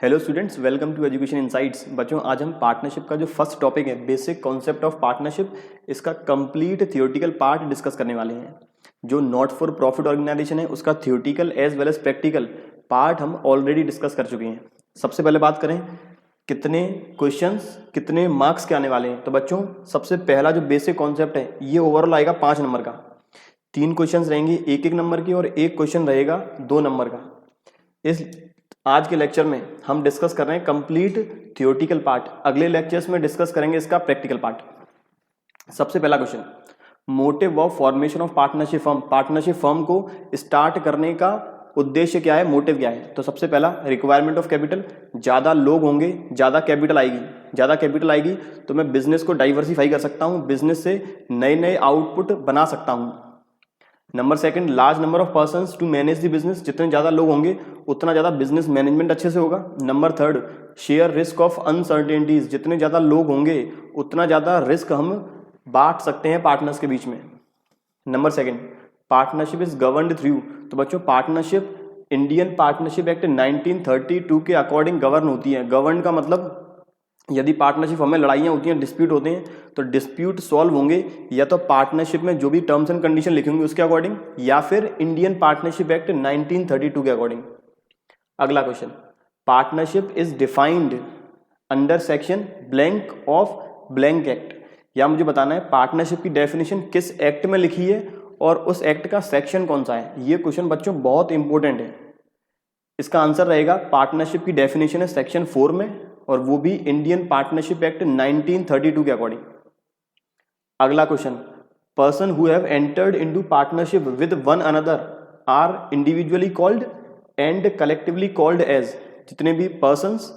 Hello students, welcome to education insights. बच्चों, आज हम पार्टनरशिप का जो फर्स्ट टॉपिक है, बेसिक कॉन्सेप्ट ऑफ पार्टनरशिप, इसका कंप्लीट थियोरेटिकल पार्ट डिस्कस करने वाले हैं। जो नॉट फॉर प्रॉफिट ऑर्गेनाइजेशन है, उसका theoretical as well as practical part हम ऑलरेडी डिस्कस कर चुके हैं। सबसे पहले बात करें कितने क्वेश्चंस, कितने मार्क्स के आने वाले हैं। तो बच्चों, सबसे पहला जो बेसिक कॉन्सेप्ट है, ये ओवरऑल आएगा 5 नंबर का। 3 क्वेश्चंस रहेंगे 1-1 नंबर की और 1 क्वेश्चन रहेगा 2 नंबर का। इस आज के लेक्चर में हम डिस्कस कर रहे हैं कंप्लीट थियोरेटिकल पार्ट। अगले लेक्चर्स में डिस्कस करेंगे इसका प्रैक्टिकल पार्ट। सबसे पहला question, motive of formation of partnership firm. Partnership firm को स्टार्ट करने का उद्देश्य क्या है, मोटिव क्या है। तो सबसे पहला, रिक्वायरमेंट ऑफ कैपिटल। ज़्यादा लोग होंगे, ज़्यादा कैपिटल आएगी। ज़्यादा कैपिटल आएगी तो मैं बिजनेस को डाइवर्सिफाई कर सकता हूँ, बिजनेस से नए नए आउटपुट बना सकता हूँ। Number second, large number of persons to manage the business. जितने ज़्यादा लोग होंगे उतना ज़्यादा बिजनेस मैनेजमेंट अच्छे से होगा। Number third, share risk of uncertainties. जितने ज़्यादा लोग होंगे उतना ज़्यादा रिस्क हम बांट सकते हैं पार्टनर्स के बीच में। Number second, partnership is governed through. तो बच्चों, पार्टनरशिप इंडियन पार्टनरशिप एक्ट 1932 के अकॉर्डिंग गवर्न होती है। गवर्न का मतलब, यदि पार्टनरशिप हमें लड़ाइयाँ होती हैं, डिस्प्यूट होते हैं, तो डिस्प्यूट सॉल्व होंगे या तो पार्टनरशिप में जो भी टर्म्स एंड कंडीशन लिखे होंगे उसके अकॉर्डिंग, या फिर इंडियन पार्टनरशिप एक्ट 1932 के अकॉर्डिंग। अगला question, partnership is defined under section blank of blank act. या मुझे बताना है पार्टनरशिप की डेफिनेशन किस एक्ट में लिखी है और उस एक्ट का सेक्शन कौन सा है। ये क्वेश्चन बच्चों बहुत इंपॉर्टेंट है। इसका आंसर रहेगा, पार्टनरशिप की डेफिनेशन है सेक्शन 4 में, और वो भी इंडियन पार्टनरशिप एक्ट 1932 के अकॉर्डिंग। अगला question, person who have entered into partnership with one another are individually called and collectively called as. जितने भी पर्सन्स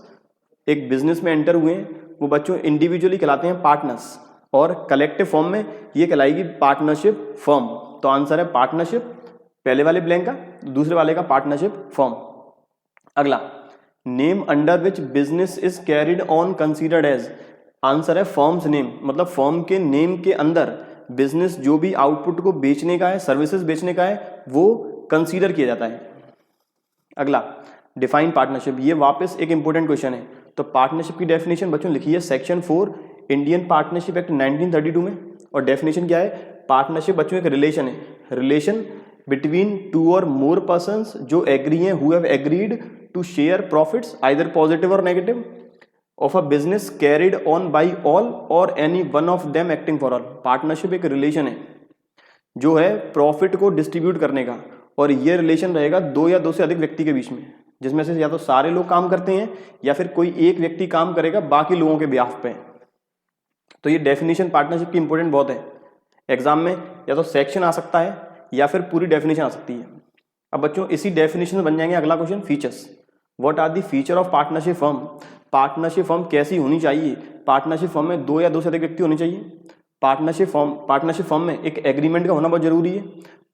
एक बिजनेस में एंटर हुए हैं वो बच्चों इंडिविजुअली कहलाते हैं पार्टनर्स, और कलेक्टिव फॉर्म में ये कहलाएगी पार्टनरशिप फर्म। तो आंसर है पार्टनरशिप, पहले वाले ब्लैंक का, दूसरे वाले का पार्टनरशिप फर्म। अगला, name under which business is carried on considered as. Answer है फर्म्स नेम। मतलब फर्म के नेम के अंदर बिजनेस जो भी आउटपुट को बेचने का है, सर्विसेज बेचने का है, वो कंसीडर किया जाता है। अगला, डिफाइन पार्टनरशिप। ये वापस एक इंपॉर्टेंट क्वेश्चन है। तो पार्टनरशिप की डेफिनेशन बच्चों लिखी है सेक्शन 4 इंडियन पार्टनरशिप एक्ट 1932 में। और डेफिनेशन क्या है, पार्टनरशिप बच्चों एक रिलेशन है, रिलेशन बिटवीन 2 और मोर पर्सन्स जो एग्री हैं, who have agreed to share profits either positive or negative of a business carried on by all or any one of them acting for all। Partnership एक relation है जो है profit को distribute करने का, और ये रिलेशन रहेगा 2 या 2 से अधिक व्यक्ति के बीच में, जिसमें से या तो सारे लोग काम करते हैं या फिर कोई एक व्यक्ति काम करेगा बाकी लोगों के बिहाफ पे। तो ये डेफिनेशन पार्टनरशिप की इंपॉर्टेंट बहुत है। एग्जाम में या तो सेक्शन आ सकता है या फिर पूरी डेफिनेशन आ सकती है। अब बच्चों, इसी डेफिनेशन में बन जाएंगे अगला question, features. What are the feature of partnership firm. Partnership firm कैसी होनी चाहिए। पार्टनरशिप फर्म में 2 या 2 से अधिक व्यक्ति होने चाहिए। पार्टनरशिप फर्म में एक एग्रीमेंट का होना बहुत जरूरी है।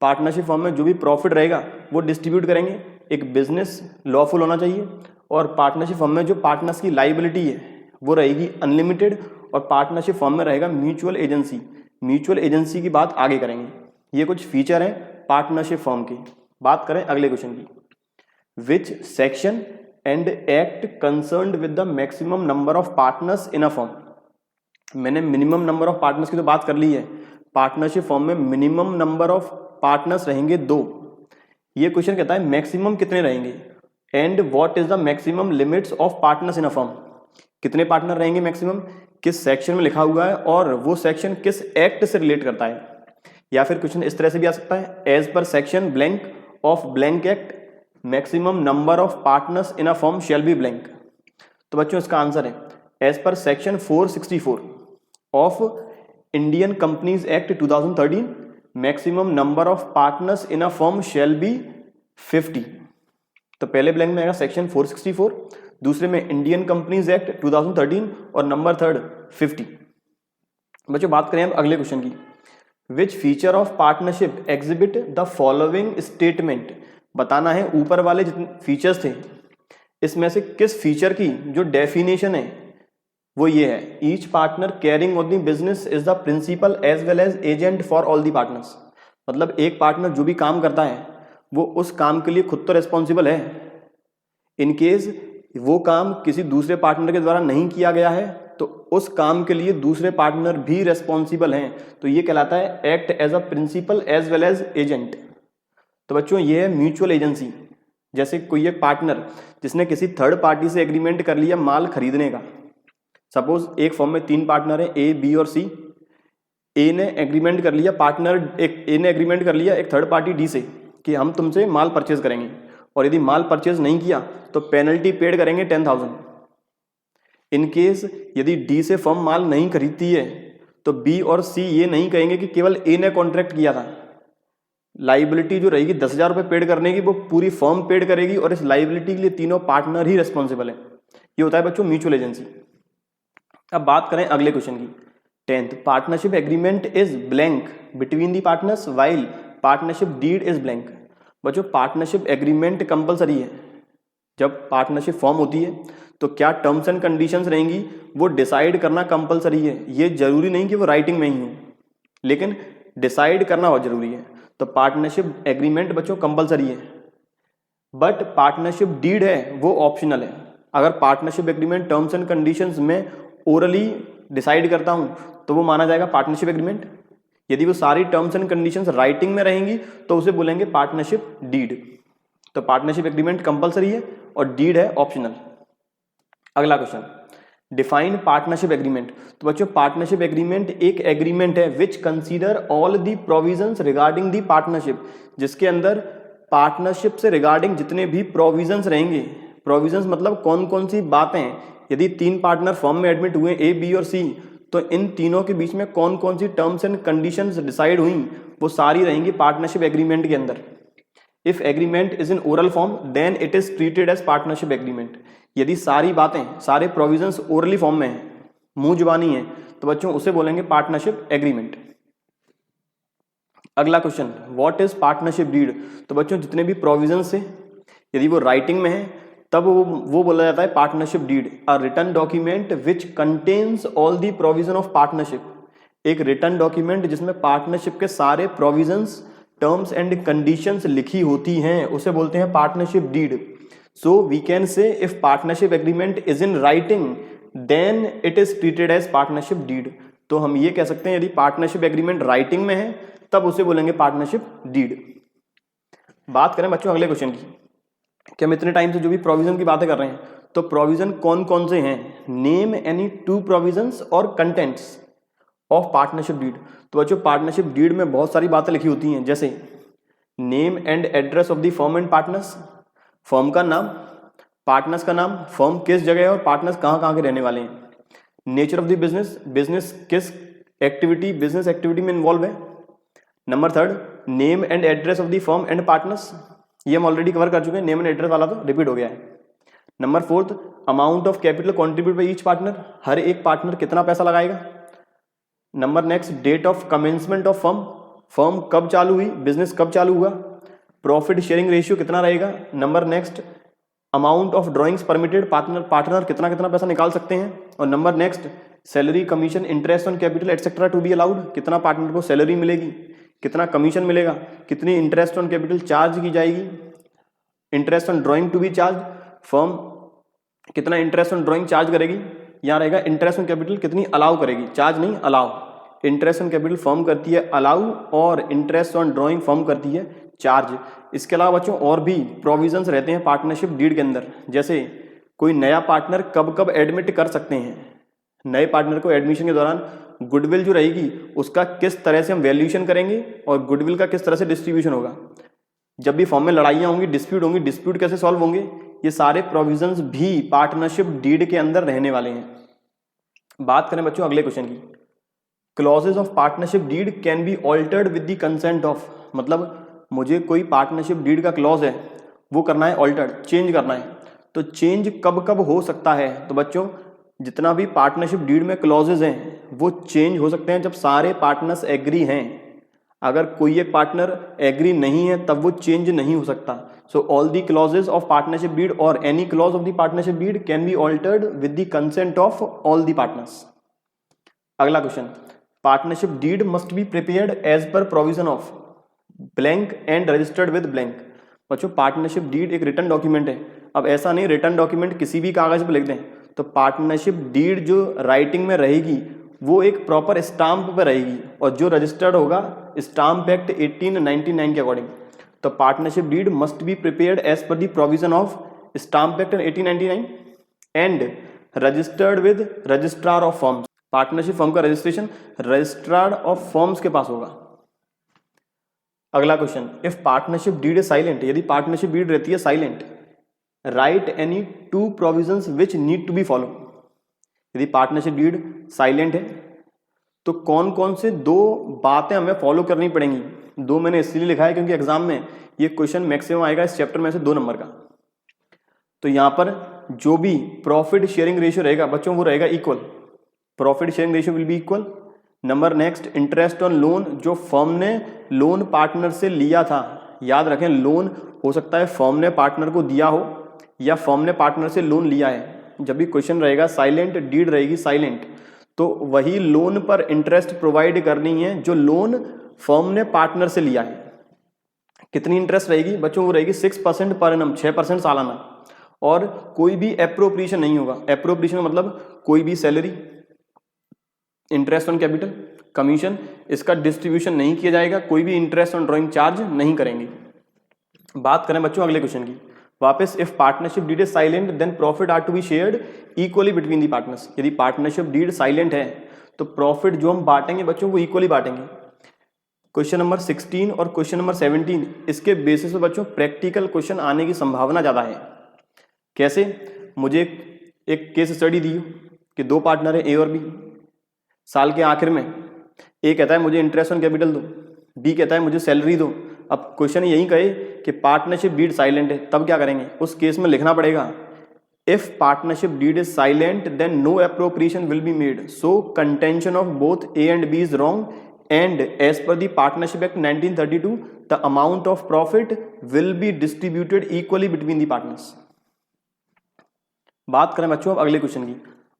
पार्टनरशिप फर्म में जो भी प्रॉफिट रहेगा वो डिस्ट्रीब्यूट करेंगे। एक बिजनेस लॉफुल होना चाहिए। और पार्टनरशिप फर्म में जो पार्टनर्स की लाइबिलिटी है वो रहेगी अनलिमिटेड। और पार्टनरशिप फर्म में रहेगा म्यूचुअल एजेंसी। म्यूचुअल एजेंसी की बात आगे करेंगे। ये कुछ फीचर हैं पार्टनरशिप फर्म की। बात करें अगले क्वेश्चन की, Which section and act concerned with the maximum number of partners in a firm। मैंने मिनिमम नंबर ऑफ पार्टनर्स की तो बात कर ली है। पार्टनरशिप फर्म में मिनिमम नंबर ऑफ पार्टनर्स रहेंगे 2। ये क्वेश्चन कहता है मैक्सिमम कितने रहेंगे, and what is the maximum limits of partners in a firm. कितने पार्टनर रहेंगे मैक्सिमम, किस सेक्शन में लिखा हुआ है और वो सेक्शन किस एक्ट से रिलेट करता है। या फिर क्वेश्चन इस तरह से भी आ सकता है, as per section blank of blank act maximum number of partners in a firm shall be blank. तो बच्चों, इसका आंसर है as per section 464 of Indian companies act 2013 maximum number of partners in a firm shall be 50। तो पहले blank में आएगा section 464, दूसरे में इंडियन कंपनीज एक्ट 2013 और नंबर थर्ड 50। बच्चों, बात करें अब अगले क्वेश्चन की, which feature of partnership exhibit the following statement. बताना है ऊपर वाले जितने फीचर्स थे इसमें से किस फीचर की जो डेफिनेशन है वो ये है, each partner carrying on the business is the principal as well as agent for all the partners. मतलब एक पार्टनर जो भी काम करता है वो उस काम के लिए खुद तो रेस्पॉन्सिबल है, इन केस वो काम किसी दूसरे पार्टनर के द्वारा नहीं किया गया है तो उस काम के लिए दूसरे पार्टनर भी रेस्पॉन्सिबल हैं, तो ये कहलाता है act as a principal as well as agent. तो बच्चों ये है म्यूचुअल एजेंसी। जैसे कोई एक पार्टनर जिसने किसी थर्ड पार्टी से एग्रीमेंट कर लिया माल खरीदने का, सपोज एक फॉर्म में 3 पार्टनर है ए, बी और सी। ए ने एग्रीमेंट कर लिया एक थर्ड पार्टी डी से कि हम तुमसे माल परचेज करेंगे, और यदि माल परचेज नहीं किया तो पेनल्टी पेड करेंगे 10,000। इन केस यदि डी से फर्म माल नहीं खरीदती है तो बी और सी ये नहीं कहेंगे कि केवल ए ने कॉन्ट्रैक्ट किया था। लाइबिलिटी जो रहेगी 10,000 रुपये पेड करने की वो पूरी फर्म पेड करेगी, और इस लाइबिलिटी के लिए तीनों पार्टनर ही रेस्पॉन्सिबल है। ये होता है बच्चों म्यूचुअल एजेंसी। अब बात करें अगले क्वेश्चन की, 10th, partnership agreement is blank between the partners while partnership deed is blank. बच्चों पार्टनरशिप एग्रीमेंट कंपलसरी है। जब पार्टनरशिप फॉर्म होती है तो क्या टर्म्स एंड कंडीशंस रहेंगी वो डिसाइड करना कंपलसरी है। ये जरूरी नहीं कि वो राइटिंग में ही हो, लेकिन डिसाइड करना बहुत जरूरी है। तो पार्टनरशिप एग्रीमेंट बच्चों कंपलसरी है, बट पार्टनरशिप डीड है वो ऑप्शनल है। अगर partnership agreement terms and conditions में ओरली डिसाइड करता हूं तो वो माना जाएगा पार्टनरशिप एग्रीमेंट। यदि वो सारी टर्म्स एंड कंडीशंस राइटिंग में रहेंगी तो उसे बोलेंगे पार्टनरशिप डीड। तो पार्टनरशिप एग्रीमेंट कंपलसरी है और डीड है ऑप्शनल। अगला क्वेश्चन, डिफाइन पार्टनरशिप एग्रीमेंट। तो बच्चों पार्टनरशिप एग्रीमेंट एक एग्रीमेंट है which consider all the provisions regarding the partnership, जिसके अंदर पार्टनरशिप से रिगार्डिंग जितने भी प्रोविजंस रहेंगे, प्रोविजंस मतलब कौन कौन सी बातें, यदि 3 पार्टनर फर्म में एडमिट हुए ए, बी और सी, तो इन तीनों के बीच में कौन कौन सी टर्म्स एंड कंडीशंस डिसाइड हुई वो सारी रहेंगी पार्टनरशिप एग्रीमेंट के अंदर। If agreement is in oral form then it is treated as partnership agreement. यदि सारी बातें सारे प्रोविजंस ओरली फॉर्म में है, मुंह जुबानी है, तो बच्चों उसे बोलेंगे पार्टनरशिप एग्रीमेंट। अगला question, what is partnership deed. तो बच्चों जितने भी प्रोविजंस है यदि वो राइटिंग में है तब वो बोला जाता है partnership deed. A written document which contains all the provision of partnership. एक रिटन डॉक्यूमेंट जिसमें पार्टनरशिप के सारे प्रोविजंस टर्म्स एंड कंडीशंस लिखी होती हैं उसे बोलते हैं partnership deed. So we can say if partnership agreement is in writing then it is treated as partnership deed. तो हम ये कह सकते हैं यदि पार्टनरशिप एग्रीमेंट राइटिंग में है तब उसे बोलेंगे पार्टनरशिप डीड। बात करें बच्चों अगले क्वेश्चन की, कि हम इतने टाइम से जो भी प्रोविजन की बातें कर रहे हैं तो प्रोविजन कौन कौन से हैं। नेम एनी 2 प्रोविजंस और कंटेंट्स ऑफ पार्टनरशिप डीड। तो बच्चों पार्टनरशिप डीड में बहुत सारी बातें लिखी होती हैं, जैसे name and address of the firm and partners, firm का नाम, पार्टनर्स का नाम, फर्म किस जगह है और पार्टनर्स कहाँ कहाँ के रहने वाले हैं। Nature of the business, business किस एक्टिविटी बिजनेस एक्टिविटी में इन्वॉल्व है। Number 3, name and address of the firm and partners, ये हम ऑलरेडी कवर कर चुके हैं, नेम एंड एड्रेस वाला तो रिपीट हो गया है। Number 4, amount of capital contribute by each partner, हर एक पार्टनर कितना पैसा लगाएगा। Number next, date of commencement of firm, firm कब चालू हुई, बिजनेस कब चालू हुआ, प्रॉफिट शेयरिंग रेशियो कितना रहेगा। Number next, amount of drawings permitted, partner कितना कितना पैसा निकाल सकते हैं। और number next, salary commission interest on capital etcetera to be allowed, कितना पार्टनर को सैलरी मिलेगी, कितना कमीशन मिलेगा, कितनी इंटरेस्ट ऑन कैपिटल चार्ज की जाएगी, interest on drawing to be charge, firm कितना इंटरेस्ट ऑन ड्राइंग चार्ज करेगी। यहाँ रहेगा इंटरेस्ट ऑन कैपिटल कितनी अलाउ करेगी, चार्ज नहीं allow. Interest on capital firm करती है अलाउ और इंटरेस्ट ऑन ड्राइंग फर्म करती है चार्ज। इसके अलावा बच्चों और भी प्रोविजंस रहते हैं पार्टनरशिप डीड के अंदर, जैसे कोई नया पार्टनर कब कब एडमिट कर सकते हैं। नए पार्टनर को एडमिशन के दौरान गुडविल जो रहेगी उसका किस तरह से हम वैल्यूएशन करेंगे और गुडविल का किस तरह से डिस्ट्रीब्यूशन होगा। जब भी फॉर्म में लड़ाइयाँ होंगी, डिस्प्यूट होंगी, डिस्प्यूट कैसे सॉल्व होंगे, ये सारे प्रोविजंस भी पार्टनरशिप डीड के अंदर रहने वाले हैं। बात करें बच्चों अगले क्वेश्चन की, clauses of partnership deed can be altered with the consent of, मतलब मुझे कोई पार्टनरशिप डीड का क्लॉज है वो करना है ऑल्टर्ड, चेंज करना है, तो चेंज कब कब हो सकता है। तो बच्चों जितना भी पार्टनरशिप डीड में क्लॉजेज हैं वो चेंज हो सकते हैं जब सारे पार्टनर्स एग्री हैं। अगर कोई एक पार्टनर एग्री नहीं है तब वो चेंज नहीं हो सकता। So all the clauses of partnership deed और any clause of the partnership deed can be altered with the consent of all the partners. अगला question, partnership deed must be prepared as per provision of blank and registered with blank. बच्चों partnership deed एक written document है। अब ऐसा नहीं written document किसी भी कागज पे लिख दें, तो पार्टनरशिप डीड जो राइटिंग में रहेगी वो एक प्रॉपर स्टाम्प पे रहेगी, और जो रजिस्टर्ड होगा स्टाम्प एक्ट 1899 के अकॉर्डिंग। तो partnership deed must be prepared as per the provision of stamp act 1899 and registered with registrar of firms. Partnership firm का रजिस्ट्रेशन रजिस्ट्रार ऑफ फॉर्म्स के पास होगा। अगला question, if partnership deed is silent, यदि partnership deed रहती है silent, write any two provisions which need to be follow. यदि partnership deed silent है तो कौन कौन से दो बातें हमें फॉलो करनी पड़ेंगी। दो मैंने इसलिए लिखा है क्योंकि एग्जाम में ये क्वेश्चन मैक्सिमम आएगा इस चैप्टर में से 2 नंबर का। तो यहां पर जो भी प्रॉफिट शेयरिंग रेशियो रहेगा बच्चों वो रहेगा equal, profit sharing ratio will be equal. Number next, interest on loan, जो फर्म ने लोन पार्टनर से लिया था, याद रखें लोन हो सकता है फर्म ने पार्टनर को दिया हो या फर्म ने पार्टनर से लोन लिया है। जब भी क्वेश्चन रहेगा साइलेंट, डीड रहेगी साइलेंट, तो वही लोन पर इंटरेस्ट प्रोवाइड करनी है जो लोन फर्म ने पार्टनर से लिया है। कितनी इंटरेस्ट रहेगी बच्चों, वो रहेगी 6% पर एनम, 6% सालाना। और कोई भी एप्रोप्रिएशन नहीं होगा। एप्रोप्रिएशन मतलब कोई भी salary, interest on capital, commission, इसका डिस्ट्रीब्यूशन नहीं किया जाएगा। कोई भी इंटरेस्ट ऑन ड्राइंग चार्ज नहीं करेंगे। बात करें बच्चों अगले क्वेश्चन की वापस, if partnership deed is silent then profit are to be shared equally between the partners. यदि पार्टनरशिप डीड साइलेंट है तो प्रॉफिट जो हम बांटेंगे बच्चों वो इक्वली बांटेंगे। क्वेश्चन नंबर 16 और क्वेश्चन नंबर 17 इसके बेसिस पे बच्चों प्रैक्टिकल क्वेश्चन आने की संभावना ज्यादा है। कैसे, मुझे एक केस स्टडी दी कि 2 पार्टनर है ए और बी। साल के आखिर में ए कहता है मुझे इंटरेस्ट ऑन कैपिटल दो, बी कहता है मुझे सैलरी दो। अब क्वेश्चन यही कहे कि पार्टनरशिप डीड साइलेंट है, तब क्या करेंगे, उस केस में लिखना पड़ेगा if partnership deed is silent then no appropriation will be made, so contention of both A and B is wrong and as per the partnership act 1932 the amount of profit will be distributed equally between the partners. बात करें बच्चों अब अगले question की।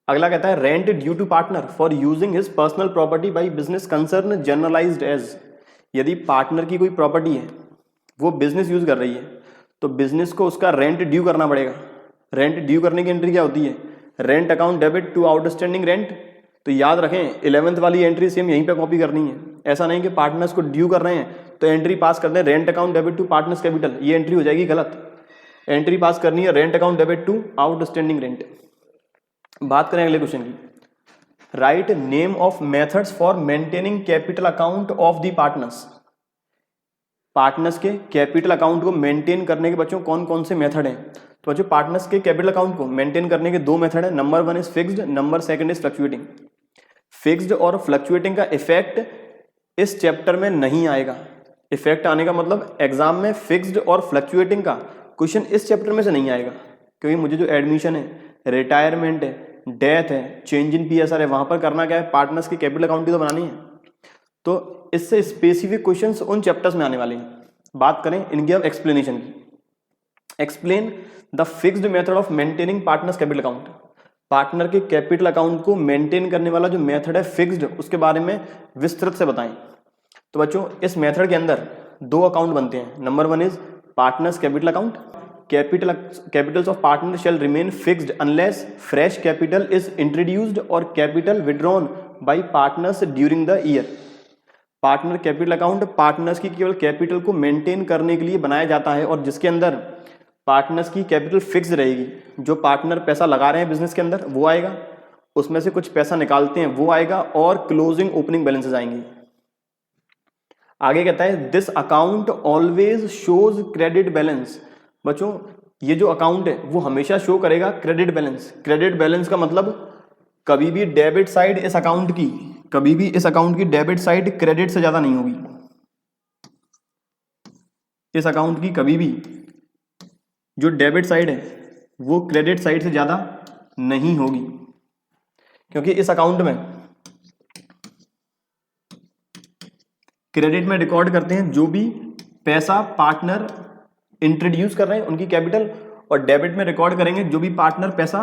अगला कहता है rent due to partner for using his personal property by business concern generalised as. यदि पार्टनर की कोई प्रॉपर्टी है वो बिजनेस यूज कर रही है तो बिजनेस को उसका रेंट ड्यू करना पड़ेगा। रेंट ड्यू करने की एंट्री क्या होती है, rent account debit to outstanding rent. तो याद रखें 11th वाली एंट्री सेम यहीं पे कॉपी करनी है। ऐसा नहीं कि पार्टनर्स को ड्यू कर रहे हैं तो एंट्री पास कर दें rent account debit to partners capital, ये एंट्री हो जाएगी गलत। एंट्री पास करनी है rent account debit to outstanding rent. बात करें अगले क्वेश्चन की, write name of methods for maintaining capital account of the partners. Partners के कैपिटल अकाउंट को मेंटेन करने के बच्चों कौन कौन से मेथड हैं। तो बच्चों पार्टनर्स के कैपिटल अकाउंट को मेंटेन करने के 2 मेथड है। Number 1 is fixed, number 2 is fluctuating. Fixed और फ्लक्चुएटिंग का इफेक्ट इस चैप्टर में नहीं आएगा। इफेक्ट आने का मतलब एग्जाम में फिक्स्ड और फ्लक्चुएटिंग का क्वेश्चन इस चैप्टर में से नहीं आएगा, क्योंकि मुझे जो एडमिशन है, रिटायरमेंट है, डेथ है, चेंज इन पीएसआर है, वहां पर करना क्या है, पार्टनर्स की कैपिटल अकाउंट की तो बनानी है। तो इससे स्पेसिफिक क्वेश्चंस उन चैप्टर्स में आने वाले हैं। बात करें इनकी अब एक्सप्लेनेशन की। Explain the fixed method of maintaining partners capital account. Partner के कैपिटल अकाउंट को मेंटेन करने वाला जो मेथड है फिक्स्ड, उसके बारे में विस्तृत से बताएं। तो बच्चों इस मेथड के अंदर 2 अकाउंट बनते हैं। Number 1 is partners capital account. Capitals of partner shall remain fixed unless fresh capital is introduced और capital withdrawn by partners during the year. Partner capital account partners की केवल कैपिटल को मेंटेन करने के लिए बनाया जाता है और जिसके अंदर पार्टनर्स की कैपिटल फिक्स रहेगी। जो पार्टनर पैसा लगा रहे हैं बिजनेस के अंदर वो आएगा, उसमें से कुछ पैसा निकालते हैं वो आएगा, और क्लोजिंग ओपनिंग बैलेंसेस आएंगे। आगे कहता है this account always shows credit balance. बच्चों ये जो अकाउंट है वो हमेशा शो करेगा क्रेडिट बैलेंस। क्रेडिट बैलेंस का मतलब कभी भी डेबिट साइड इस अकाउंट की डेबिट साइड क्रेडिट से ज्यादा नहीं होगी। इस अकाउंट की कभी भी जो डेबिट साइड है वो क्रेडिट साइड से ज्यादा नहीं होगी, क्योंकि इस अकाउंट में क्रेडिट में रिकॉर्ड करते हैं जो भी पैसा पार्टनर इंट्रोड्यूस कर रहे हैं उनकी कैपिटल, और डेबिट में रिकॉर्ड करेंगे जो भी पार्टनर पैसा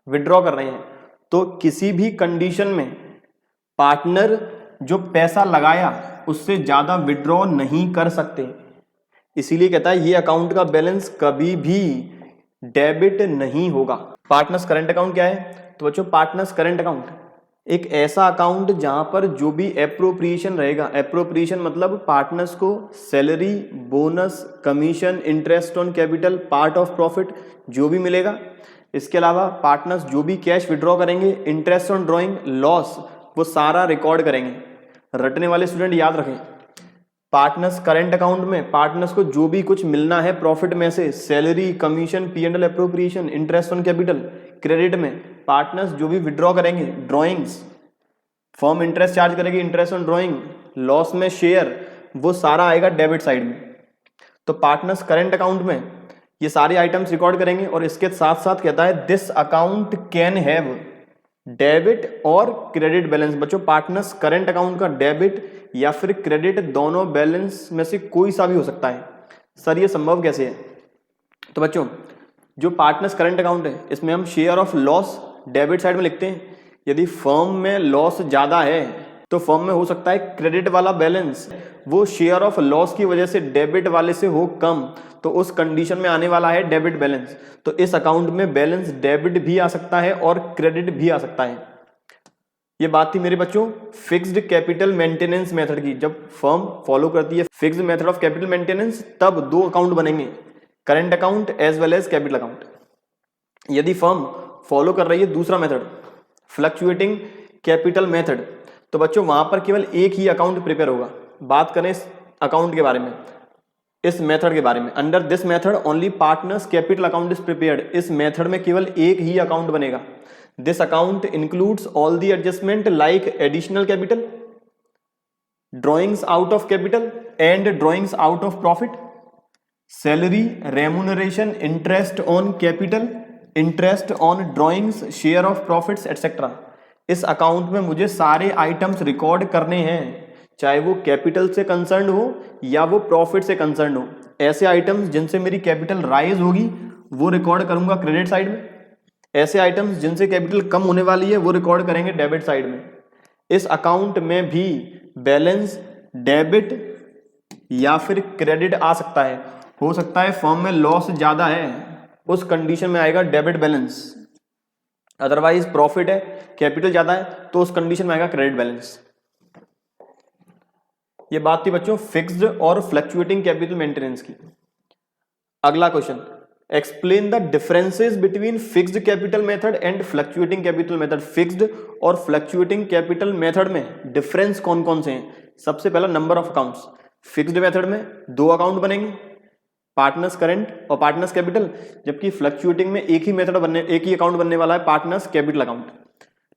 विड्रॉ कर रहे हैं। तो किसी भी कंडीशन में पार्टनर जो पैसा लगाया उससे ज्यादा विड्रॉ नहीं कर सकते। इसीलिए कहता है ये अकाउंट का बैलेंस कभी भी डेबिट नहीं होगा। पार्टनर्स करंट अकाउंट क्या है? तो बच्चों पार्टनर्स करंट अकाउंट एक ऐसा अकाउंट जहां पर जो भी एप्रोप्रिएशन रहेगा, एप्रोप्रिएशन मतलब पार्टनर्स को salary, bonus, commission, interest on capital, part of profit जो भी मिलेगा, इसके अलावा पार्टनर्स जो भी कैश विड्रॉ करेंगे, इंटरेस्ट ऑन ड्रॉइंग, लॉस, वो सारा रिकॉर्ड करेंगे। रटने वाले स्टूडेंट याद रखें, पार्टनर्स करंट अकाउंट में पार्टनर्स को जो भी कुछ मिलना है प्रॉफिट में से, salary, commission, P&L appropriation, interest on capital, credit में पार्टनर्स जो भी विड्रॉ करेंगे, ड्रॉइंग्स, फर्म इंटरेस्ट चार्ज करेगी, इंटरेस्ट ऑन ड्रॉइंग, लॉस में शेयर, वो सारा आएगा डेबिट साइड में। तो पार्टनर्स करंट अकाउंट में ये सारे आइटम्स रिकॉर्ड करेंगे और इसके साथ साथ कहता है this account can have debit और क्रेडिट बैलेंस। बच्चों पार्टनर्स करंट अकाउंट का डेबिट या फिर क्रेडिट दोनों बैलेंस में से कोई सा भी हो सकता है। सर ये संभव कैसे है? तो बच्चों जो पार्टनर्स करंट अकाउंट है इसमें हम share of loss debit side में लिखते हैं। यदि फर्म में लॉस ज्यादा है तो फर्म में हो सकता है क्रेडिट वाला बैलेंस वो शेयर ऑफ लॉस की वजह से डेबिट वाले से हो कम, तो उस कंडीशन में आने वाला है डेबिट बैलेंस। तो इस अकाउंट में बैलेंस डेबिट भी आ सकता है और क्रेडिट भी आ सकता है। ये बात थी मेरे बच्चों फिक्स्ड कैपिटल मेंटेनेंस मेथड की। जब फर्म फॉलो करती है fixed method of capital maintenance तब दो अकाउंट बनेंगे, current account as well as capital account. यदि फर्म फॉलो कर रही है दूसरा मेथड फ्लक्चुएटिंग कैपिटल मेथड, तो बच्चों वहां पर केवल एक ही अकाउंट प्रिपेयर होगा। बात करें इस अकाउंट के बारे में, इस मेथड के बारे में, under this method only partners capital account is prepared. इस मेथड में केवल एक ही अकाउंट बनेगा। This account includes all the adjustment like additional capital, drawings out of capital and drawings out of profit, salary, remuneration, interest on capital, interest on drawings, share of profits etcetera. इस account में मुझे सारे items record करने हैं, चाहे वो capital से concern हो या वो प्रॉफिट से कंसर्न हो। ऐसे आइटम्स जिनसे मेरी कैपिटल राइज होगी वो रिकॉर्ड करूंगा क्रेडिट साइड में, ऐसे आइटम्स जिनसे कैपिटल कम होने वाली है वो रिकॉर्ड करेंगे डेबिट साइड में। इस अकाउंट में भी बैलेंस डेबिट या फिर क्रेडिट आ सकता है। हो सकता है फर्म में लॉस ज्यादा है, उस कंडीशन में आएगा डेबिट बैलेंस। अदरवाइज प्रॉफिट है, कैपिटल ज्यादा है, तो उस कंडीशन में आएगा क्रेडिट बैलेंस। ये बात थी बच्चों फिक्स्ड और फ्लक्चुएटिंग कैपिटल मेंटेनेंस की। अगला question, explain the differences between fixed capital method and fluctuating capital method. Fixed और फ्लक्चुएटिंग कैपिटल मेथड में डिफरेंस कौन कौन से हैं? सबसे पहला number of accounts. Fixed method में दो अकाउंट बनेंगे, पार्टनर्स करंट और पार्टनर्स कैपिटल, जबकि फ्लक्चुएटिंग में एक ही अकाउंट बनने वाला है, partners capital account.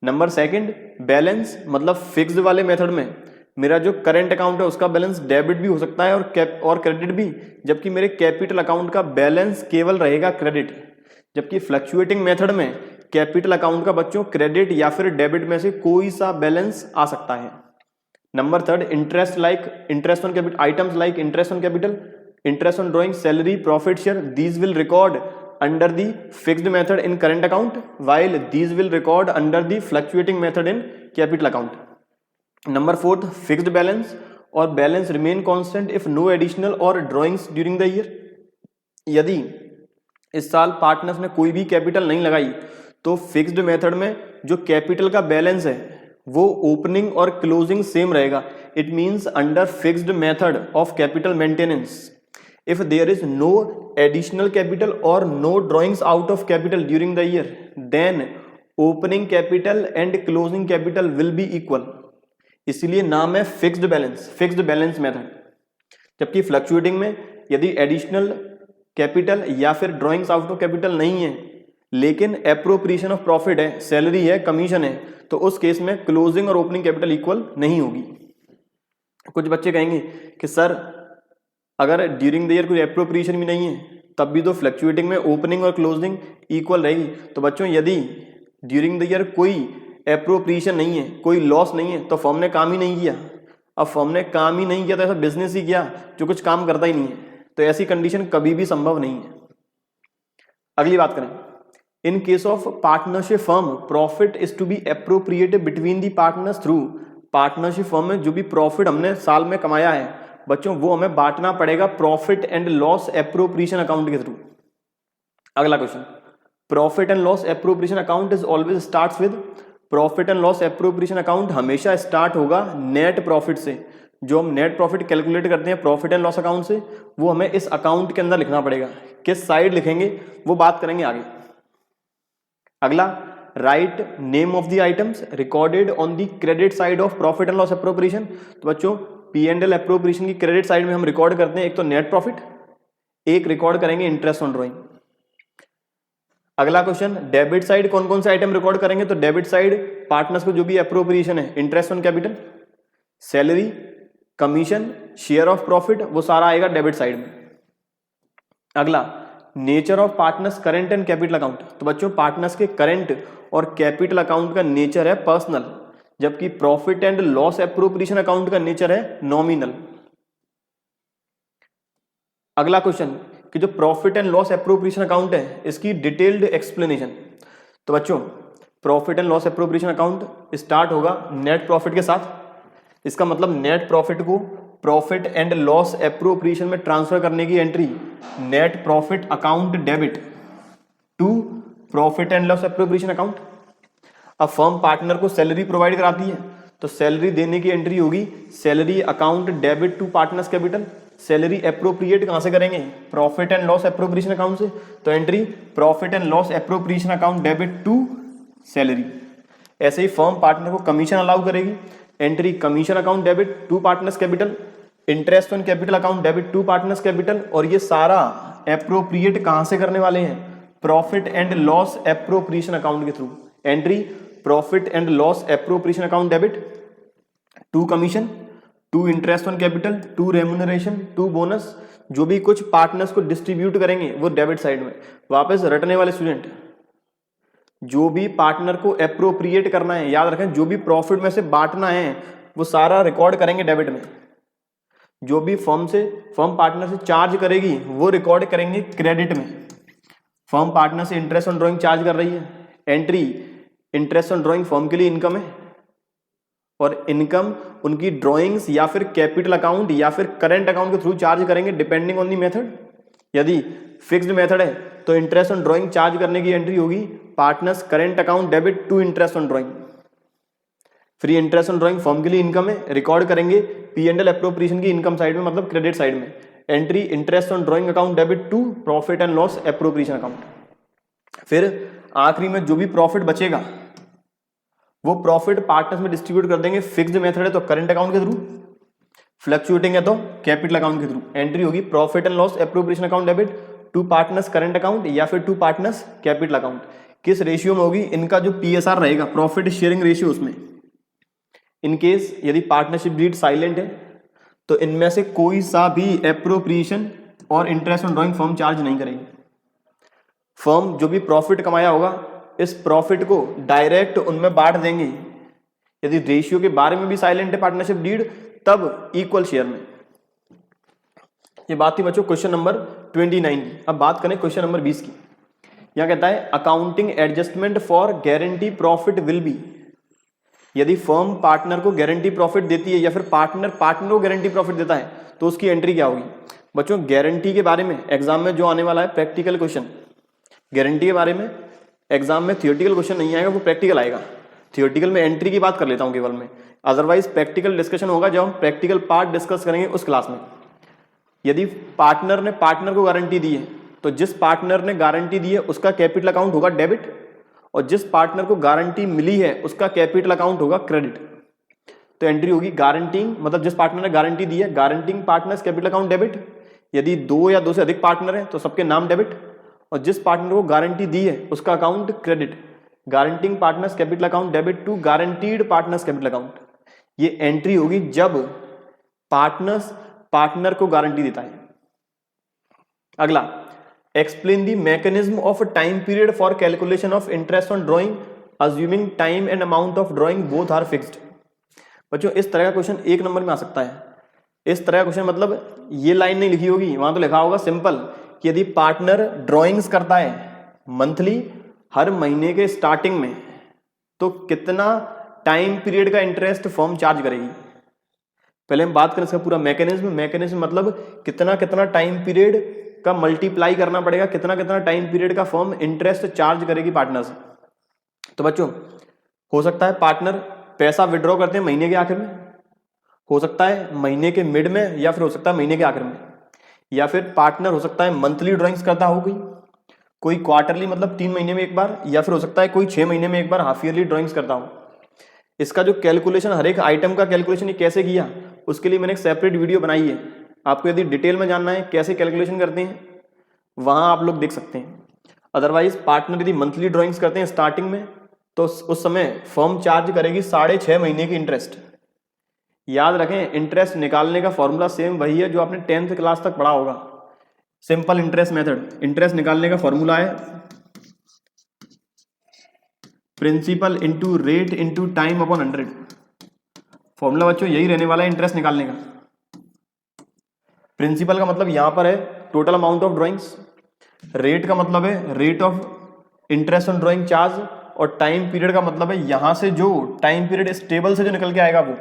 Number second balance, मतलब फिक्स्ड वाले मेथड में मेरा जो करंट अकाउंट है उसका बैलेंस डेबिट भी हो सकता है और क्रेडिट भी, जबकि मेरे कैपिटल अकाउंट का बैलेंस केवल रहेगा क्रेडिट। जबकि फ्लक्चुएटिंग मेथड में कैपिटल अकाउंट का बच्चों क्रेडिट या फिर डेबिट में से कोई सा बैलेंस आ सकता है। Number third interest on capital, items like interest on capital, interest on drawing, salary, profit share, these will record under the fixed method in current account while these will record under the fluctuating method in capital account. Number fourth, fixed balance or balance remain constant if no additional or drawings during the year. यदि इस साल partners ने कोई भी capital नहीं लगाई तो fixed method में जो कैपिटल का बैलेंस है वो ओपनिंग और क्लोजिंग सेम रहेगा। It means under fixed method of capital maintenance if there is no additional capital or no drawings out of capital during the year, then opening capital and closing capital will be equal. इसलिए नाम है fixed balance method. जबकि fluctuating में यदि additional capital या फिर drawings out of capital नहीं है लेकिन एप्रोप्रिएशन ऑफ प्रॉफिट है, सैलरी है, कमीशन है, तो उस केस में क्लोजिंग और ओपनिंग कैपिटल इक्वल नहीं होगी। कुछ बच्चे कहेंगे कि सर अगर ड्यूरिंग द ईयर कोई एप्रोप्रिएशन भी नहीं है तब भी तो फ्लक्चुएटिंग में ओपनिंग और क्लोजिंग इक्वल रहेगी। तो बच्चों यदि ड्यूरिंग द ईयर कोई एप्रोप्रिएशन नहीं है, कोई लॉस नहीं है, तो फर्म ने काम ही नहीं किया। अब फर्म ने काम ही नहीं किया तो ऐसा बिजनेस ही किया जो कुछ काम करता ही नहीं है, तो ऐसी कंडीशन कभी भी संभव नहीं है। अगली बात करें, in case of partnership firm profit is to be appropriated between the partners through. Partnership firm में जो भी प्रॉफिट हमने साल में कमाया है बच्चों वो हमें बांटना पड़ेगा profit and loss appropriation account के थ्रू। अगला question, profit and loss appropriation account is always starts with, profit and loss appropriation account हमेशा स्टार्ट होगा नेट प्रॉफिट से। जो हम नेट प्रॉफिट कैलकुलेट करते हैं प्रॉफिट एंड लॉस अकाउंट से, वो हमें इस अकाउंट के अंदर लिखना पड़ेगा। किस साइड लिखेंगे वो बात करेंगे आगे। अगला, right name of the items recorded on the credit side of profit and loss appropriation. तो बच्चों पी एंड एल एप्रोप्रिएशन की क्रेडिट साइड में हम रिकॉर्ड करते हैं एक तो नेट प्रॉफिट, एक रिकॉर्ड करेंगे इंटरेस्ट ऑन ड्रॉइंग। अगला क्वेश्चन, डेबिट साइड कौन कौन से आइटम रिकॉर्ड करेंगे? तो डेबिट साइड पार्टनर्स को जो भी एप्रोप्रिएशन है, interest on capital, salary, commission, share of profit, वो सारा आएगा डेबिट साइड में। अगला, nature of partners current and capital account. तो बच्चों पार्टनर्स के करंट और कैपिटल अकाउंट का नेचर है पर्सनल, जबकि profit and loss appropriation account का नेचर है नॉमिनल। अगला क्वेश्चन कि जो profit and loss appropriation account है इसकी डिटेल्ड एक्सप्लेनेशन। तो बच्चों profit and loss appropriation account start होगा नेट प्रॉफिट के साथ। इसका मतलब नेट प्रॉफिट को प्रॉफिट एंड लॉस एप्रोप्रिएशन में ट्रांसफर करने की entry net profit account debit to profit and loss appropriation account. अब फर्म पार्टनर को सैलरी प्रोवाइड कराती है तो सैलरी देने की एंट्री होगी salary account debit to partners capital. Salary appropriate कहां से करेंगे? Profit and loss appropriation account से। तो entry profit and loss appropriation account debit to salary. ऐसे ही फर्म पार्टनर को कमीशन अलाउ करेगी, entry commission account debit to partners capital, interest on capital account debit to partners capital. और ये सारा appropriate कहां से करने वाले हैं? Profit and loss appropriation account के through. Entry profit and loss appropriation account debit to commission, to interest on capital, to remuneration, to bonus. जो भी कुछ पार्टनर्स को डिस्ट्रीब्यूट करेंगे वो डेबिट साइड में। वापस रटने वाले स्टूडेंट, जो भी पार्टनर को एप्रोप्रिएट करना है, याद रखें जो भी प्रॉफिट में से बांटना है वो सारा रिकॉर्ड करेंगे डेबिट में। जो भी फर्म पार्टनर से चार्ज करेगी वो रिकॉर्ड करेंगे क्रेडिट में। फर्म पार्टनर से इंटरेस्ट ऑन ड्रॉइंग चार्ज कर रही है, entry interest on drawing firm के लिए इनकम है और इनकम उनकी ड्रॉइंग्स या फिर कैपिटल अकाउंट या फिर करंट अकाउंट के थ्रू चार्ज करेंगे डिपेंडिंग ऑन दी मेथड। यदि फिक्स्ड मेथड है तो इंटरेस्ट ऑन ड्रॉइंग चार्ज करने की एंट्री होगी partners current account debit to interest on drawing. Free interest on drawing firm के लिए इनकम है, रिकॉर्ड करेंगे पी एंड एल एप्रोप्रिएशन की इनकम साइड में, मतलब क्रेडिट साइड में। Entry interest on drawing account debit to profit and loss appropriation account. फिर आखिरी में जो भी प्रॉफिट बचेगा वो प्रॉफिट पार्टनर्स में डिस्ट्रीब्यूट कर देंगे। फिक्स्ड मेथड है तो करंट अकाउंट के थ्रू, फ्लक्चुएटिंग है तो कैपिटल अकाउंट के थ्रू। एंट्री होगी profit and loss appropriation account debit to partners current account या फिर टू पार्टनर्स कैपिटल अकाउंट। किस रेशियो में होगी? इनका जो पीएसआर रहेगा प्रॉफिट शेयरिंग रेशियो, उसमें इन केस यदि पार्टनरशिप डीड साइलेंट है तो इनमें से कोई सा भी एप्रोप्रिएशन और interest on drawing firm charge नहीं करेगी। फर्म जो भी प्रॉफिट कमाया होगा इस प्रॉफिट को डायरेक्ट उनमें बांट देंगे। यदि रेशियो के बारे में भी साइलेंट है पार्टनरशिप डीड तब इक्वल शेयर में। ये बात थी बच्चों क्वेश्चन नंबर 29 की। अब बात करें क्वेश्चन नंबर 20 की। यहां कहता है accounting adjustment for guarantee profit will B. यदि फर्म पार्टनर को गारंटी प्रॉफिट देती है या फिर पार्टनर को गारंटी प्रॉफिट देता है तो उसकी एंट्री क्या होगी? बच्चों गारंटी के बारे में एग्जाम में जो आने वाला है प्रैक्टिकल क्वेश्चन, गारंटी के बारे में एग्जाम में थियोरेटिकल क्वेश्चन नहीं आएगा, वो प्रैक्टिकल आएगा। थियोरेटिकल में एंट्री की बात कर लेता हूं केवल मैं, अदरवाइज प्रैक्टिकल डिस्कशन होगा जब हम प्रैक्टिकल पार्ट डिस्कस करेंगे उस क्लास में। यदि पार्टनर ने पार्टनर को गारंटी दी है तो जिस पार्टनर ने गारंटी दी है उसका कैपिटल अकाउंट होगा डेबिट और जिस पार्टनर को गारंटी मिली है उसका कैपिटल अकाउंट होगा क्रेडिट। तो एंट्री होगी गारंटिंग, मतलब जिस पार्टनर ने गारंटी दी है guaranteeing partners capital account debit. यदि दो या दो से अधिक पार्टनर है तो सबके नाम डेबिट और जिस पार्टनर को गारंटी दी है उसका account credit. Guaranteeing partners capital account debit to guaranteed partners capital account. ये एंट्री होगी जब पार्टनर को गारंटी देता है। अगला, explain the mechanism of time period for calculation of interest on drawing assuming time and amount of drawing both are fixed. बच्चों इस तरह का क्वेश्चन एक नंबर में आ सकता है। इस तरह का क्वेश्चन मतलब ये लाइन नहीं लिखी होगी, वहां तो लिखा होगा सिंपल कि यदि पार्टनर ड्राइंग्स करता है मंथली हर महीने के स्टार्टिंग में तो कितना टाइम पीरियड का इंटरेस्ट फर्म चार्ज करेगी। पहले हम बात करें इसका पूरा मैकेनिज्म। मैकेनिज्म मतलब कितना कितना टाइम पीरियड का मल्टीप्लाई करना पड़ेगा, कितना कितना टाइम पीरियड का फर्म इंटरेस्ट चार्ज करेगी पार्टनर से। तो बच्चों हो सकता है पार्टनर पैसा विड्रॉ करते हैं महीने के आखिर में, हो सकता है महीने के मिड में, या फिर हो सकता है महीने के आखिर में, या फिर पार्टनर हो सकता है मंथली ड्राइंग्स करता हो कोई क्वार्टरली मतलब 3 महीने में एक बार, या फिर हो सकता है कोई 6 महीने में एक बार हाफ ईयरली ड्राइंग्स करता हो। इसका जो कैलकुलेशन, हर एक आइटम का कैलकुलेशन ये कैसे किया, उसके लिए मैंने एक सेपरेट वीडियो बनाई है। आपको यदि डिटेल में जानना है कैसे कैलकुलेशन करते हैं, वहां आप लोग देख सकते हैं। अदरवाइज पार्टनर यदि मंथली ड्राइंग्स करते हैं स्टार्टिंग में, तो उस समय फर्म चार्ज करेगी 6.5 महीने की इंटरेस्ट। याद रखें, इंटरेस्ट निकालने का फॉर्मूला सेम वही है जो आपने 10th क्लास तक पढ़ा होगा, सिंपल इंटरेस्ट मेथड। इंटरेस्ट निकालने का फॉर्मूला है principal into rate into time upon 100। Formula बच्चों यही रहने वाला है इंटरेस्ट निकालने का। प्रिंसिपल का मतलब यहां पर है total amount of drawings, rate का मतलब है rate of interest on drawing charge, और टाइम पीरियड का मतलब है यहां से जो टाइम पीरियड इस टेबल से जो निकल के आएगा वो।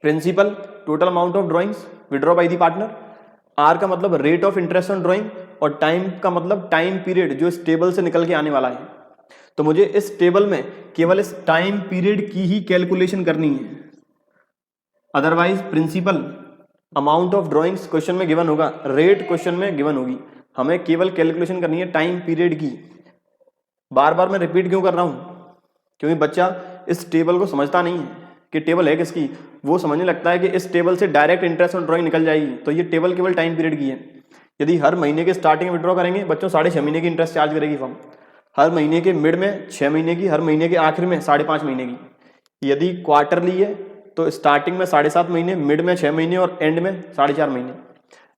Principal total amount of drawings withdraw by the partner, R का मतलब rate of interest on drawing, और टाइम का मतलब टाइम पीरियड जो इस टेबल से निकल के आने वाला है। तो मुझे इस टेबल में केवल इस टाइम पीरियड की ही कैलकुलेशन करनी है। Otherwise principal amount of drawings question में गिवन होगा, रेट क्वेश्चन में गिवन होगी, हमें केवल कैलकुलेशन करनी है टाइम पीरियड की। बार बार मैं रिपीट क्यों कर रहा हूं, क्योंकि बच्चा इस टेबल को समझता नहीं है कि टेबल है किसकी। वो समझने लगता है कि इस टेबल से डायरेक्ट इंटरेस्ट ऑन ड्राइंग निकल जाएगी, तो ये टेबल केवल टाइम पीरियड की है। यदि हर महीने के स्टार्टिंग में विड्रॉ करेंगे बच्चों 6.5 महीने की इंटरेस्ट चार्ज करेगी फर्म, हर महीने के मिड में 6 महीने की, हर महीने के आखिर में 5.5 महीने की। यदि क्वार्टरली है तो स्टार्टिंग में 7.5 महीने, मिड में 6 महीने और एंड में 4.5 महीने।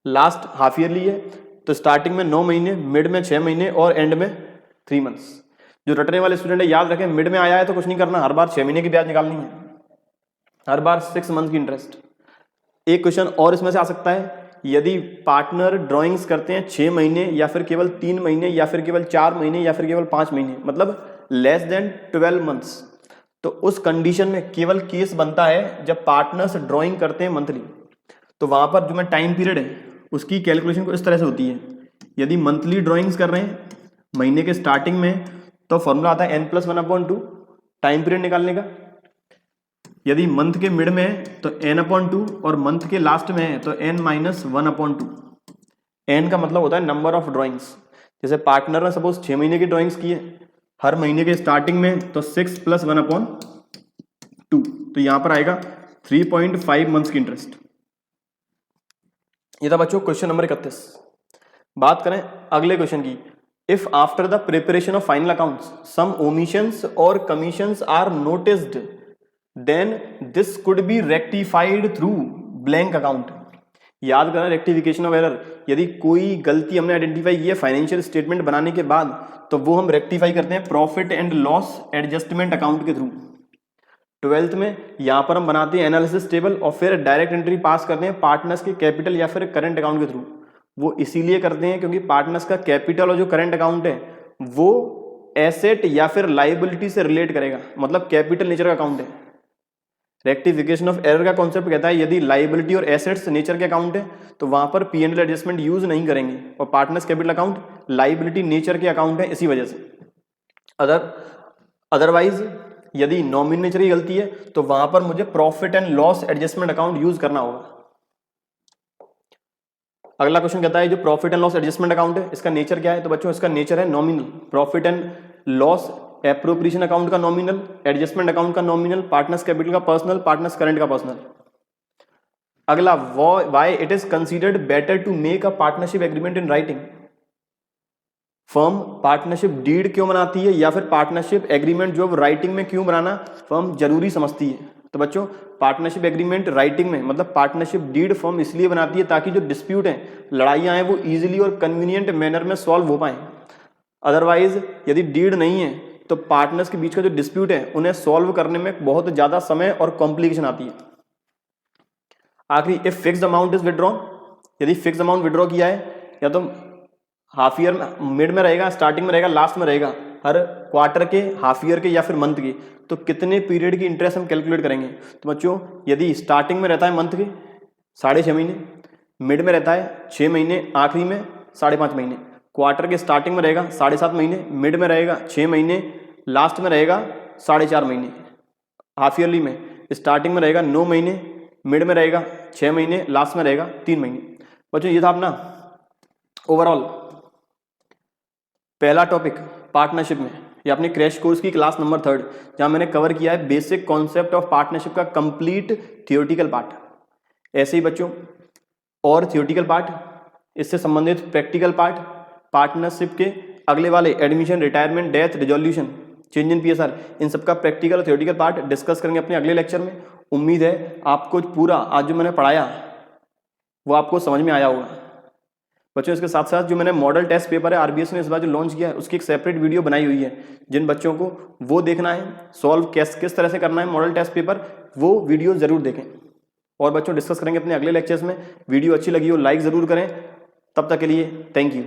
लास्ट हाफ ईयरली है तो स्टार्टिंग में 9 महीने, मिड में 6 महीने और एंड में 3 मंथ्स। जो रटने वाले स्टूडेंट है याद रखें, मिड में आया है तो कुछ नहीं करना, हर बार 6 महीने की ब्याज निकालनी है, हर बार 6 मंथ की इंटरेस्ट। एक क्वेश्चन और इसमें से आ सकता है, यदि पार्टनर ड्राइंग्स करते हैं 6 महीने या फिर केवल 3 महीने या फिर केवल 4 महीने या फिर केवल 5 महीने, मतलब लेस देन 12 मंथ्स, तो उस कंडीशन में केवल केस बनता है जब पार्टनर्स ड्राइंग करते हैं मंथली। तो वहां पर जो मैं टाइम पीरियड है उसकी कैलकुलेशन को इस तरह से होती है। यदि मंथली ड्राइंग्स कर रहे हैं महीने के स्टार्टिंग में तो फॉर्मूला आता है n+1/2 टाइम पीरियड निकालने का। यदि मंथ के मिड में है तो n/2 और मंथ के लास्ट में है तो n-1/2। n का मतलब होता है नंबर ऑफ ड्राइंग्स। जैसे पार्टनर ने सपोज 6 महीने की ड्राइंग्स की है, हर महीने के स्टार्टिंग में तो 6 + 1/2, तो यहां पर आएगा 3.5 मंथ्स की इंटरेस्ट। ये था बच्चों क्वेश्चन नंबर 31। बात करें अगले क्वेश्चन की, if after the preparation of final accounts some omissions और commissions are noticed then this could be rectified through blank account. याद करना रेक्टिफिकेशन ऑफ एरर, यदि कोई गलती हमने आइडेंटिफाई की है फाइनेंशियल स्टेटमेंट बनाने के बाद तो वो हम रेक्टिफाई करते हैं profit and loss adjustment account के थ्रू। 12th में यहां पर हम बनाते हैं एनालिसिस टेबल और फिर डायरेक्ट एंट्री पास करते हैं पार्टनर्स के कैपिटल या फिर करंट अकाउंट के थ्रू। वो इसीलिए करते हैं क्योंकि पार्टनर्स का कैपिटल और जो करंट अकाउंट है वो एसेट या फिर लाइबिलिटी से रिलेट करेगा, मतलब कैपिटल नेचर का अकाउंट है। रेक्टिफिकेशन ऑफ एरर का कॉन्सेप्ट कहता है यदि लाइबिलिटी और एसेट्स नेचर के अकाउंट है तो वहां पर P&L एडजस्टमेंट यूज नहीं करेंगे, और partners capital account liability nature के अकाउंट है इसी वजह से। अदरवाइज यदि नॉमिनल नेचर की गलती है तो वहां पर मुझे profit and loss adjustment account use करना होगा। अगला क्वेश्चन कहता है जो profit and loss adjustment account है इसका नेचर क्या है, तो बच्चों इसका नेचर है nominal. Profit and loss appropriation account का नॉमिनल, एडजस्टमेंट अकाउंट का नॉमिनल, पार्टनर्स कैपिटल का पर्सनल, पार्टनर्स करंट का पर्सनल। अगला why it is considered better to make a partnership agreement in writing. Firm partnership deed क्यों बनाती है या फिर पार्टनरशिप एग्रीमेंट जो राइटिंग में क्यों बनाना फर्म जरूरी समझती है। तो बच्चों पार्टनरशिप एग्रीमेंट राइटिंग में मतलब पार्टनरशिप डीड फर्म इसलिए बनाती है ताकि जो डिस्प्यूट है, लड़ाइयां हैं, वो इजीली और कन्वीनियंट मैनर में सॉल्व हो पाए। अदरवाइज यदि डीड नहीं है तो पार्टनर्स के बीच का जो डिस्प्यूट है उन्हें सॉल्व करने में बहुत ज्यादा समय और कॉम्प्लिकेशन आती है। आखिरी if fixed amount is withdrawn, यदि फिक्स्ड अमाउंट विड्रॉ किया है या तो हाफ ईयर में मिड में रहेगा, स्टार्टिंग में रहेगा, लास्ट में रहेगा, हर क्वार्टर के, हाफ ईयर के या फिर मंथ के, तो कितने पीरियड की इंटरेस्ट हम कैलकुलेट करेंगे। तो बच्चों यदि स्टार्टिंग में रहता है मंथ के 6.5 महीने, मिड में रहता है 6 महीने, आखिरी में 5.5 महीने, क्वार्टर के स्टार्टिंग में रहेगा 7.5 महीने, मिड में रहेगा 6 महीने, लास्ट में रहेगा 4.5 महीने, हाफ ईयरली में स्टार्टिंग में रहेगा 9 महीने, मिड में रहेगा 6 महीने, लास्ट में रहेगा 3 महीने। बच्चों ये था अपना ओवरऑल पहला टॉपिक पार्टनरशिप में, या अपने क्रैश कोर्स की क्लास नंबर 3 जहां मैंने कवर किया है बेसिक कॉन्सेप्ट ऑफ पार्टनरशिप का कंप्लीट थियोरेटिकल पार्ट। ऐसे ही बच्चों और थियोरेटिकल पार्ट, इससे संबंधित प्रैक्टिकल पार्ट, पार्टनरशिप के अगले वाले admission, retirement, death, resolution, change in PSR, इन सबका प्रैक्टिकल और थियोरेटिकल पार्ट डिस्कस करेंगे अपने अगले लेक्चर में। उम्मीद है आपको पूरा आज जो मैंने पढ़ाया वो आपको समझ में आया होगा। बच्चों इसके साथ साथ जो मैंने मॉडल टेस्ट पेपर है RBS ने इस बार जो लॉन्च किया है उसकी एक सेपरेट वीडियो बनाई हुई है, जिन बच्चों को वो देखना है सॉल्व किस तरह से करना है मॉडल टेस्ट पेपर, वो वीडियो जरूर देखें। और बच्चों डिस्कस करेंगे अपने अगले लेक्चर्स में। वीडियो अच्छी लगी हो लाइक ज़रूर करें। तब तक के लिए थैंक यू।